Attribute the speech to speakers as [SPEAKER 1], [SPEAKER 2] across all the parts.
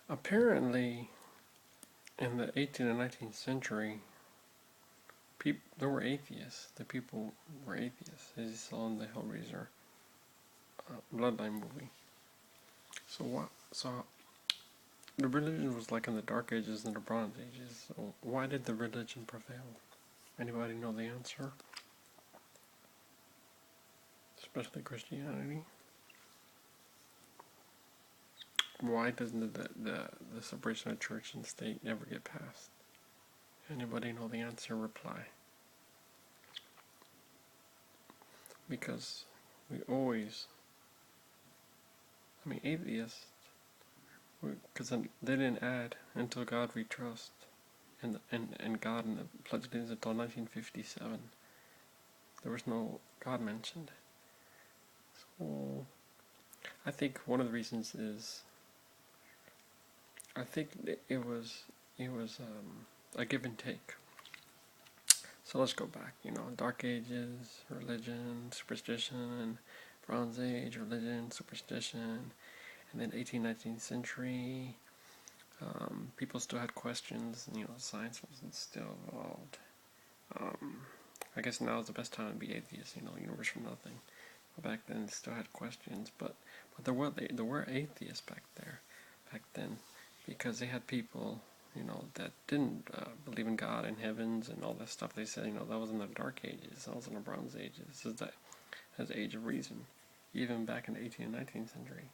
[SPEAKER 1] Apparently, in the 18th and 19th century, there were atheists. The people were atheists, as you saw in the Hellraiser Bloodline movie. So what? So the religion was like in the Dark Ages and the Bronze Ages. So why did the religion prevail? Anybody know the answer? Especially Christianity. Why doesn't the separation of church and state never get passed? Anybody know the answer? Reply. Because we always, atheists, because they didn't add until God we trust, and God in the Pledge of Allegiance until 1957. There was no God mentioned. So I think one of the reasons is I think it was a give and take. So let's go back. Dark Ages, religion, superstition, Bronze Age, religion, superstition, and then 18th, 19th century. People still had questions. Science wasn't still evolved. I guess now is the best time to be atheist. Universe from nothing. But back then, still had questions. But there were atheists back then, because they had people, that didn't believe in God and heavens and all that stuff. They said, that was in the Dark Ages. That was in the Bronze Ages. This is the Age of Reason, even back in the 18th and 19th century.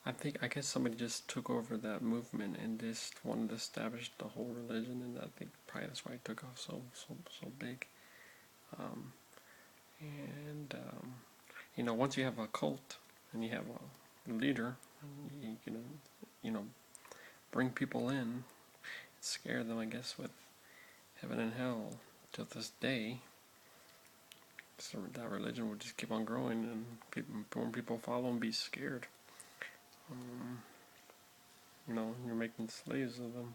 [SPEAKER 1] I guess somebody just took over that movement and just wanted to establish the whole religion, and I think probably that's why it took off so big. Once you have a cult and you have a leader, you can bring people in, scare them, I guess, with heaven and hell to this day. So that religion will just keep on growing, and when people follow and be scared. You're making slaves of them.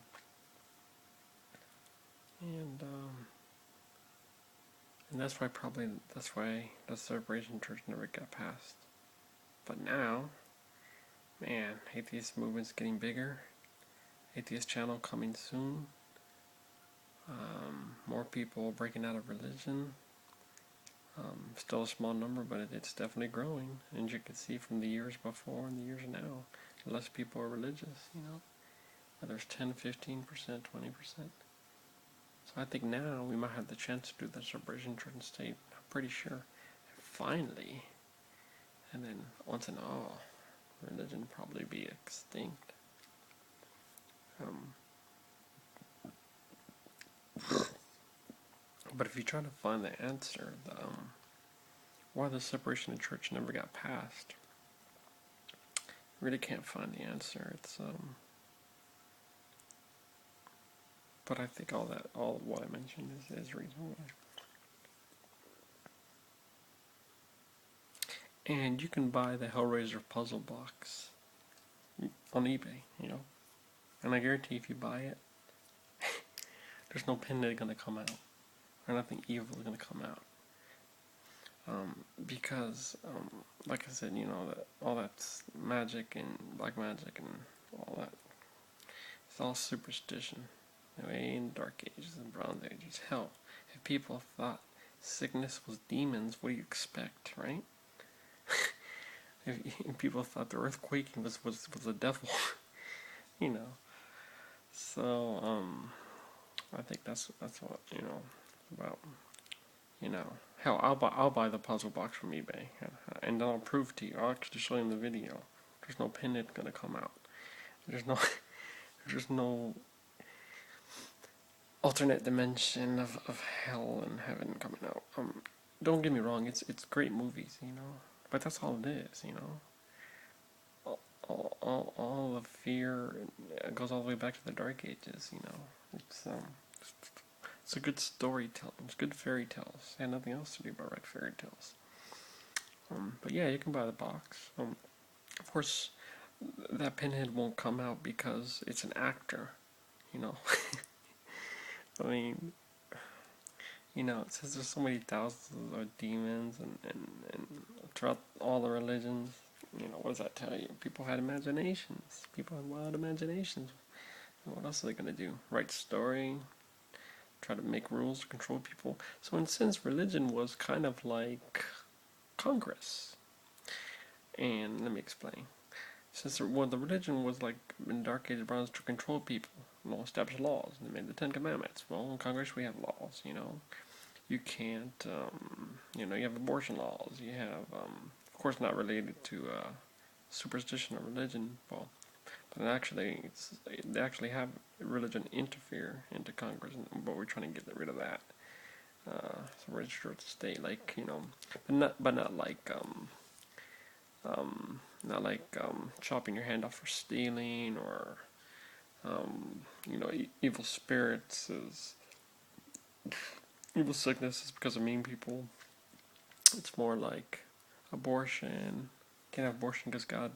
[SPEAKER 1] And that's why the Separation Church never got passed. But now, man, atheist movement's getting bigger. Atheist channel coming soon. More people breaking out of religion. Still a small number, but it's definitely growing. And you can see from the years before and the years now, less people are religious, Whether it's 10, 15%, 20%. So I think now we might have the chance to do the separation church and state. I'm pretty sure. Finally. And then once and all, religion probably be extinct. But if you try to find the answer, why the separation of church never got passed, you really can't find the answer. But I think all what I mentioned is reasonable. And you can buy the Hellraiser puzzle box on eBay, And I guarantee if you buy it, there's no pendant going to come out. Or nothing evil is going to come out. Because, like I said, all that's magic and black magic and all that. It's all superstition. Way in the Dark Ages and Bronze Ages. Hell, if people thought sickness was demons, what do you expect, right? if people thought the earthquake was the devil, So, I think that's what, about, hell, I'll buy the puzzle box from eBay, and then I'll prove to you. I'll actually show you in the video. There's no pendant gonna come out. There's no alternate dimension of hell and heaven coming out. Don't get me wrong, it's great movies, but that's all it is, all the fear goes all the way back to the Dark Ages, It's a good storytelling. It's good fairy tales. I had nothing else to do but write fairy tales. But yeah, you can buy the box. Of course, that pinhead won't come out because it's an actor, I mean, it says there's so many thousands of demons and throughout all the religions. what does that tell you? People had imaginations. People had wild imaginations. And what else are they gonna do? Write story, try to make rules to control people. So in a sense, religion was kind of like Congress. And let me explain. Since the religion was like in Dark Age bronze to control people, establish laws. They made the Ten Commandments. Well, in Congress we have laws. You can't. You have abortion laws. You have, of course, not related to superstition or religion. Well, but they actually have religion interfere into Congress, but we're trying to get rid of that. So we're sure to stay like but not like chopping your hand off for stealing or evil spirits is evil sickness is because of mean people. It's more like abortion. Can't have abortion because God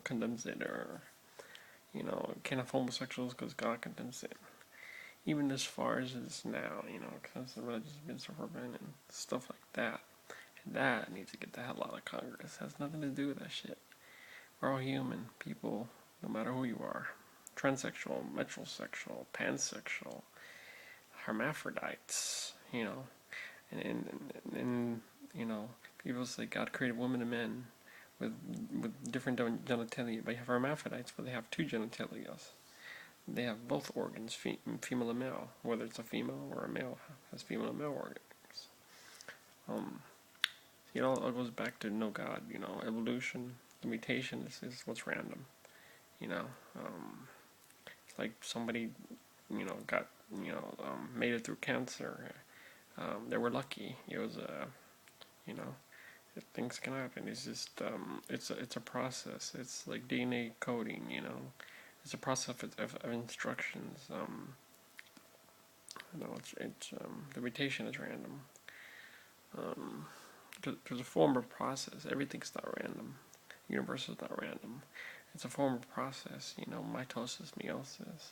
[SPEAKER 1] condemns it, or can't have homosexuals because God condemns it. Even as far as it is now, because the religion's been so forbidden and stuff like that. And that needs to get the hell out of Congress. It has nothing to do with that shit. We're all human people, no matter who you are. Transsexual, metrosexual, pansexual, hermaphrodites, and people say God created women and men with different genitalia, but you have hermaphrodites where they have two genitalia. They have both organs, female and male, whether it's a female or a male has female and male organs. It all goes back to no God, evolution, the mutation is what's random, it's like somebody, got, made it through cancer, they were lucky, it was, things can happen, it's just, it's a process, it's like DNA coding, it's a process of instructions, the mutation is random, there's a form of process. Everything's not random. The universe is not random. It's a form of process. Mitosis, meiosis,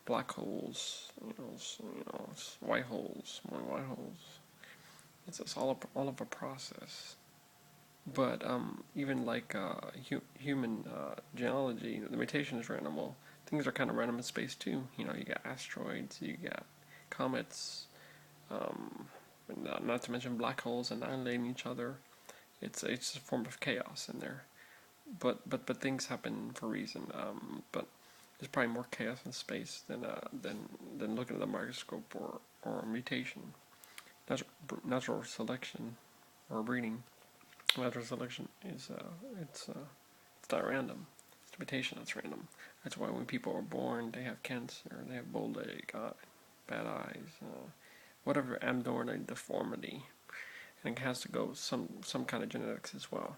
[SPEAKER 1] black holes. White holes, more white holes. It's all of a process. But even like human geology, the mutation is random. Well, things are kind of random in space too. You got asteroids, you got comets. Not to mention black holes annihilating each other. It's a form of chaos in there. But things happen for a reason. But there's probably more chaos in space than looking at the microscope or mutation. Natural selection or breeding. Natural selection is it's not random. It's mutation that's random. That's why when people are born, they have cancer, they have bow leg, bad eyes. Whatever abnormal deformity, and it has to go with some kind of genetics as well,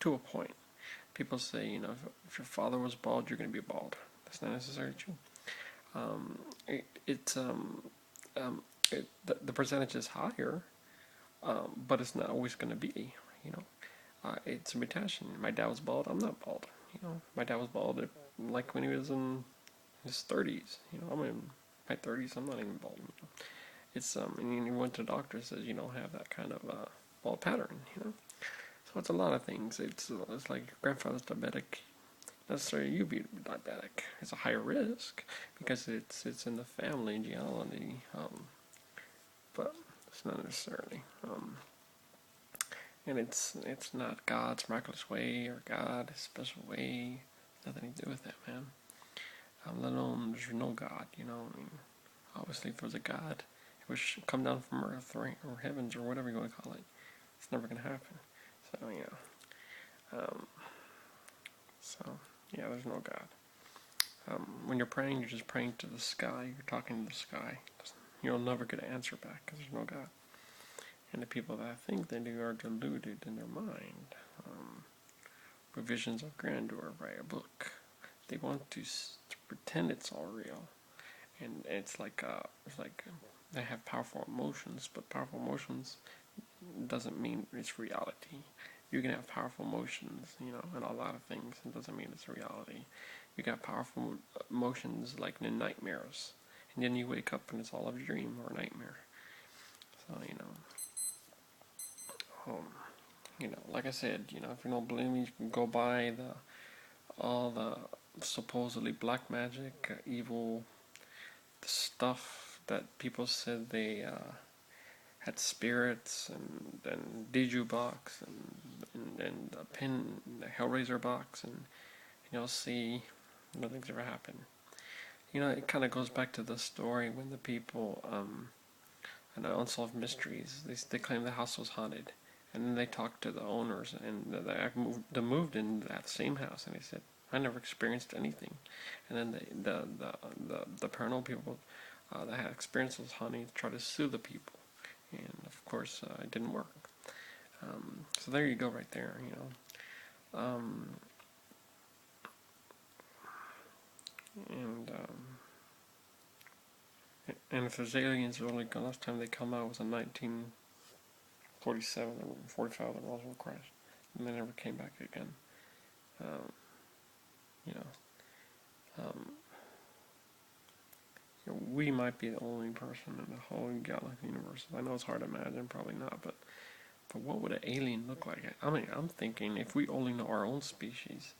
[SPEAKER 1] to a point. People say, if your father was bald, you're going to be bald. That's not necessarily true. The percentage is higher, but it's not always going to be. It's a mutation. My dad was bald. I'm not bald. My dad was bald like when he was in his 30s. I'm in my 30s. I'm not even bald. It's and you went to the doctor and says you don't have that kind of bald pattern, So it's a lot of things. It's like your grandfather's diabetic. Necessarily you be diabetic. It's a higher risk because it's in the family genealogy, but it's not necessarily. And it's not God's miraculous way or God's special way. Nothing to do with that, man. Let alone there's no God. Obviously if there's a God, which come down from earth or heavens or whatever you want to call it. It's never going to happen. So, there's no God. When you're praying, you're just praying to the sky. You're talking to the sky. You'll never get an answer back because there's no God. And the people that think they do are deluded in their mind. With visions of grandeur, write a book. They want to pretend it's all real. And it's like they have powerful emotions, but powerful emotions doesn't mean it's reality. You can have powerful emotions, and a lot of things. It doesn't mean it's reality. You got powerful emotions like in nightmares, and then you wake up and it's all a dream or a nightmare. So like I said, if you don't believe me, you can go by all the supposedly black magic, evil stuff that people said they had spirits and Diju box and a pin, the Hellraiser box, and you'll see nothing's ever happened. It kind of goes back to the story when the people and Unsolved Mysteries, they claim the house was haunted, and then they talked to the owners, and they moved in that same house, and they said, I never experienced anything. And then the paranormal people that had experienced those hauntings tried to sue the people, and of course it didn't work. So there you go, right there. Um, and and if there's aliens, really, the last time they come out was in 1947 or 45, the Roswell crash, and they never came back again. Um, you know, um, we might be the only person in the whole galaxy universe. I know it's hard to imagine, probably not, but what would an alien look like? I mean, I'm thinking if we only know our own species,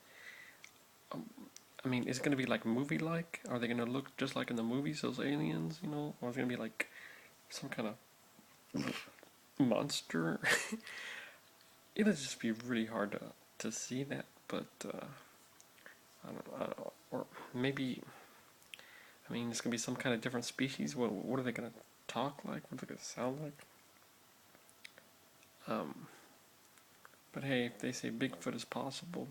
[SPEAKER 1] I mean, is it going to be like movie-like? Are they going to look just like in the movies, those aliens, or is it going to be like some kind of monster? It'll just be really hard to see that, but I don't know. Or maybe, I mean, it's going to be some kind of different species. What are they going to talk like? What are they going to sound like? But hey, if they say Bigfoot is possible,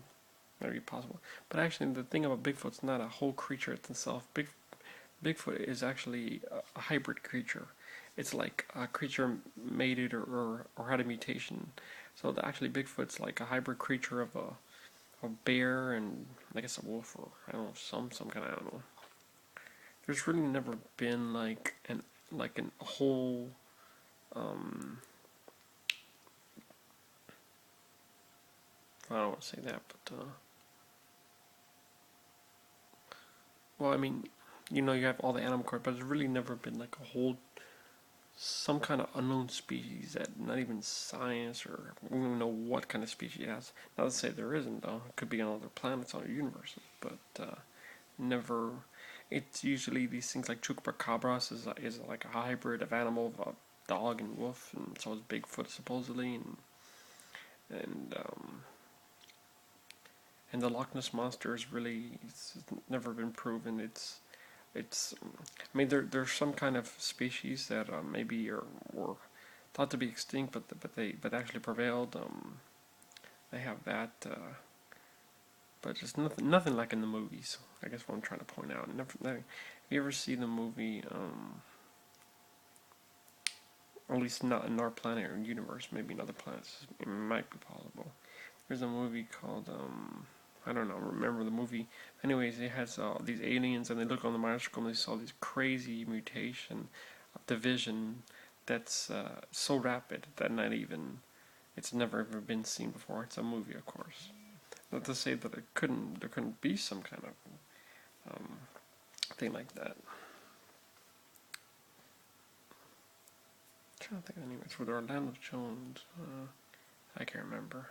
[SPEAKER 1] maybe possible. But actually, the thing about Bigfoot's not a whole creature itself. Bigfoot is actually a hybrid creature. It's like a creature mated or had a mutation. So actually, Bigfoot's like a hybrid creature of a bear and I guess a wolf, or I don't know, some kind of animal. There's really never been like an whole I don't want to say that, but well, I mean, you have all the animal cards, but there's really never been like a whole some kind of unknown species that not even science or we don't even know what kind of species it has. Not to say there isn't, though. It could be on other planets, other universes, but never. It's usually these things like chupacabras is like a hybrid of animal, of a dog and wolf, and so is Bigfoot supposedly, and and the Loch Ness monster is really it's never been proven. It's I mean there's some kind of species that maybe were thought to be extinct, but actually prevailed. They have that, but just nothing like in the movies. I guess what I'm trying to point out. Have you ever seen the movie? At least not in our planet or universe. Maybe in other planets it might be possible. There's a movie called I don't know, remember the movie. Anyways, it has these aliens, and they look on the microscope and they saw this crazy mutation of division that's so rapid that it's never ever been seen before. It's a movie, of course. Not to say that there couldn't be some kind of thing like that. I'm trying to think, anyways, with Orlando Jones, I can't remember.